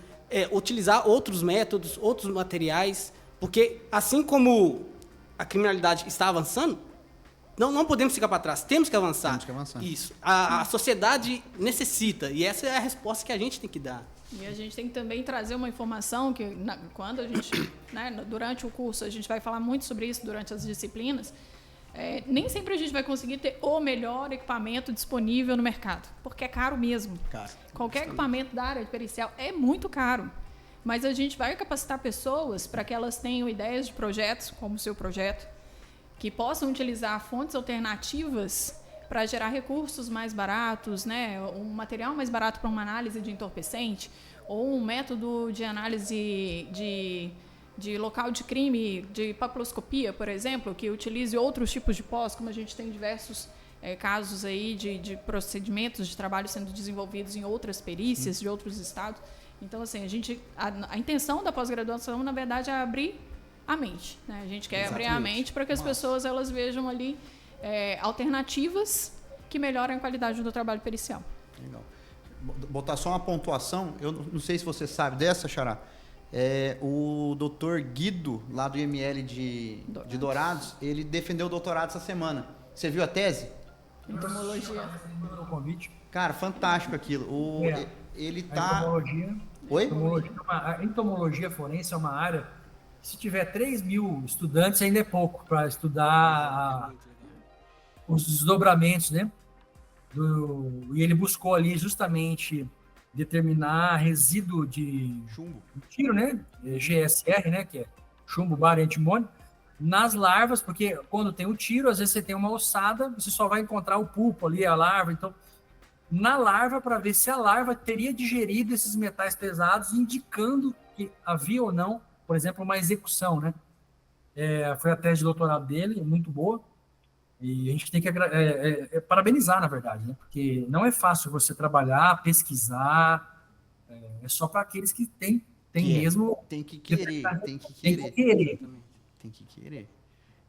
utilizar outros métodos, outros materiais, porque, assim como a criminalidade está avançando, não podemos ficar para trás, temos que avançar. Temos que avançar. Isso. A sociedade necessita, e essa é a resposta que a gente tem que dar. E a gente tem que também trazer uma informação que, quando a gente, né, durante o curso, a gente vai falar muito sobre isso durante as disciplinas, nem sempre a gente vai conseguir ter o melhor equipamento disponível no mercado, porque é caro mesmo. Caro. Qualquer equipamento da área pericial é muito caro, mas a gente vai capacitar pessoas para que elas tenham ideias de projetos, como o seu projeto, que possam utilizar fontes alternativas para gerar recursos mais baratos, né? Um material mais barato para uma análise de entorpecente, ou um método de análise de local de crime, de papiloscopia, por exemplo, que utilize outros tipos de pós, como a gente tem diversos casos aí de procedimentos de trabalho sendo desenvolvidos em outras perícias de outros estados. Então, assim, a intenção da pós-graduação, na verdade, é abrir a mente, né? A gente quer Exatamente. abrir a mente para que as pessoas elas vejam ali alternativas que melhoram a qualidade do trabalho pericial. Legal. Botar só uma pontuação, eu não sei se você sabe dessa, Xará. O doutor Guido, lá do IML de Dourados, ele defendeu o doutorado essa semana. Você viu a tese? Entomologia. O convite. Cara, fantástico aquilo. Ele tá... Entomologia. Oi? A entomologia forense é uma área que, se tiver 3.000 estudantes, ainda é pouco para estudar os desdobramentos, né? E ele buscou ali justamente determinar resíduo de Chumbo. tiro, né? GSR, né? Que é chumbo, bário e antimônio, nas larvas, porque quando tem o tiro, às vezes você tem uma ossada, você só vai encontrar o pulpo ali, a larva. Então, na larva, para ver se a larva teria digerido esses metais pesados, indicando que havia ou não, por exemplo, uma execução, né? Foi a tese de doutorado dele, muito boa. E a gente tem que parabenizar, na verdade, né? Porque não é fácil você trabalhar, pesquisar, é só para aqueles que têm mesmo... Tem que querer, tem que querer.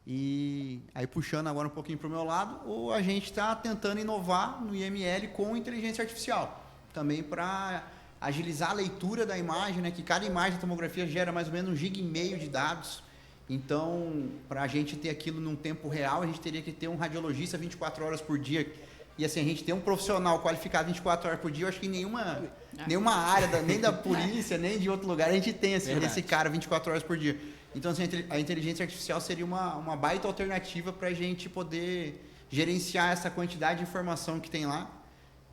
E aí, puxando agora um pouquinho para o meu lado, a gente está tentando inovar no IML com inteligência artificial, também para agilizar a leitura da imagem, né? Que cada imagem da tomografia gera mais ou menos 1,5 GB de dados. Então, para a gente ter aquilo num tempo real, a gente teria que ter um radiologista 24 horas por dia. E assim, a gente ter um profissional qualificado 24 horas por dia, eu acho que nenhuma área, nem da polícia, nem de outro lugar, a gente tem esse cara 24 horas por dia. Então, assim, a inteligência artificial seria uma baita alternativa para a gente poder gerenciar essa quantidade de informação que tem lá.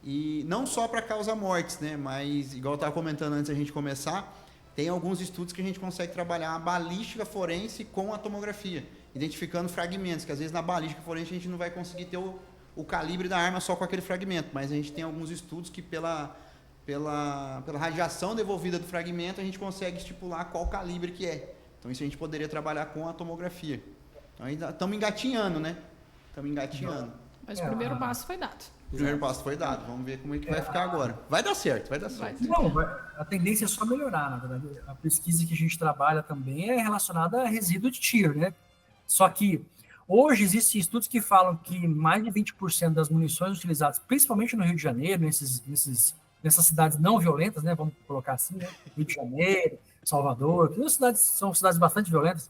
E não só para causar mortes, né? Mas, igual eu estava comentando antes da gente começar, tem alguns estudos que a gente consegue trabalhar a balística forense com a tomografia, identificando fragmentos, que às vezes na balística forense a gente não vai conseguir ter o calibre da arma só com aquele fragmento, mas a gente tem alguns estudos que pela radiação devolvida do fragmento a gente consegue estipular qual calibre que é. Então isso a gente poderia trabalhar com a tomografia. Então ainda estamos engatinhando, né? Estamos engatinhando. Mas o primeiro passo foi dado. O primeiro passo foi dado. Vamos ver como é que vai ficar agora. Vai dar certo, vai dar certo. Não, a tendência é só melhorar, na verdade. A pesquisa que a gente trabalha também é relacionada a resíduo de tiro, né? Só que hoje existem estudos que falam que mais de 20% das munições utilizadas, principalmente no Rio de Janeiro, nessas cidades não violentas, né? Vamos colocar assim, né? Rio de Janeiro, Salvador, que são cidades bastante violentas.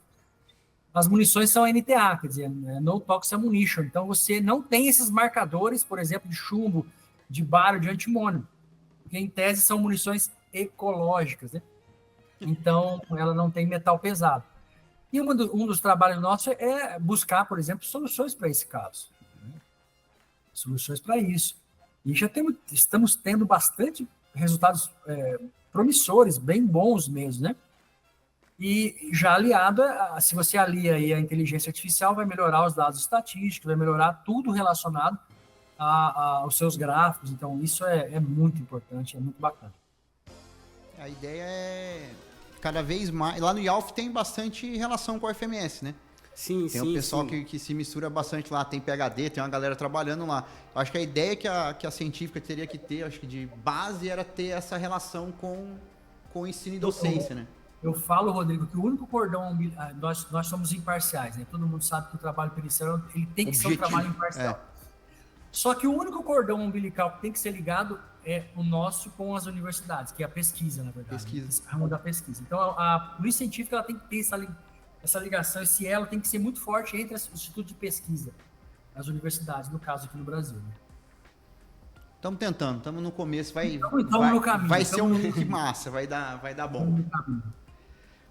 As munições são NTA, quer dizer, No Toxic Ammunition. Então, você não tem esses marcadores, por exemplo, de chumbo, de bário, de antimônio. Porque, em tese, são munições ecológicas, né? Então, ela não tem metal pesado. E um dos trabalhos nossos é buscar, por exemplo, soluções para esse caso. Né? Soluções para isso. E já estamos tendo bastante resultados promissores, bem bons mesmo, né? E já aliado, se você alia aí a inteligência artificial, vai melhorar os dados estatísticos, vai melhorar tudo relacionado aos seus gráficos. Então, isso é muito importante, é muito bacana. A ideia é cada vez mais... Lá no IALF tem bastante relação com o FMS, né? Sim, tem o pessoal que se mistura bastante lá, tem PhD, tem uma galera trabalhando lá. Eu acho que a ideia que a científica teria que ter, acho que de base, era ter essa relação com o ensino e docência, né? Eu falo, Rodrigo, que o único cordão umbilical... Nós somos imparciais, né? Todo mundo sabe que o trabalho pericial ele tem que ser um trabalho imparcial. Só que o único cordão umbilical que tem que ser ligado é o nosso com as universidades, que é a pesquisa, na verdade. Esse ramo da pesquisa. Então, a polícia científica ela tem que ter essa ligação, esse elo tem que ser muito forte entre os institutos de pesquisa, as universidades, no caso aqui no Brasil. Né? Estamos tentando, estamos no começo, no caminho, vai ser um link massa, vai dar bom.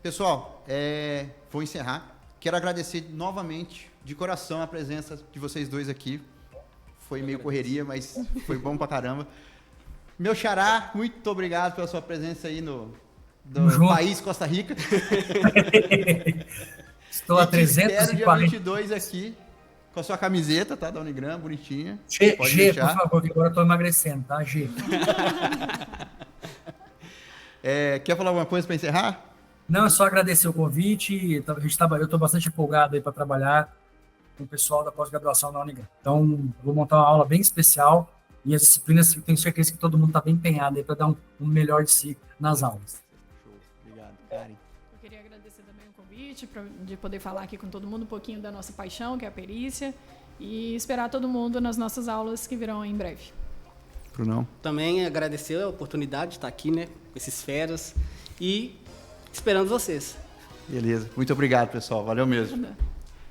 Pessoal, vou encerrar. Quero agradecer novamente, de coração, a presença de vocês dois aqui. Foi meio correria, mas foi bom pra caramba. Meu xará, muito obrigado pela sua presença aí no país Costa Rica. Estou a 340. Espero dia 22 aqui, com a sua camiseta, tá? Da Unigram, bonitinha. G, por favor, que agora eu tô emagrecendo, tá? G. Quer falar alguma coisa para encerrar? Não, é só agradecer o convite. Eu estou bastante empolgado aí para trabalhar com o pessoal da pós-graduação na Unigram. Então, vou montar uma aula bem especial e as disciplinas, eu tenho certeza que todo mundo está bem empenhado aí para dar um melhor de si nas aulas. Show. Obrigado, Karen. Eu queria agradecer também o convite, de poder falar aqui com todo mundo um pouquinho da nossa paixão, que é a perícia, e esperar todo mundo nas nossas aulas que virão em breve. Brunão. Também agradecer a oportunidade de estar aqui, né, com esses feras, e esperando vocês. Beleza. Muito obrigado, pessoal. Valeu mesmo.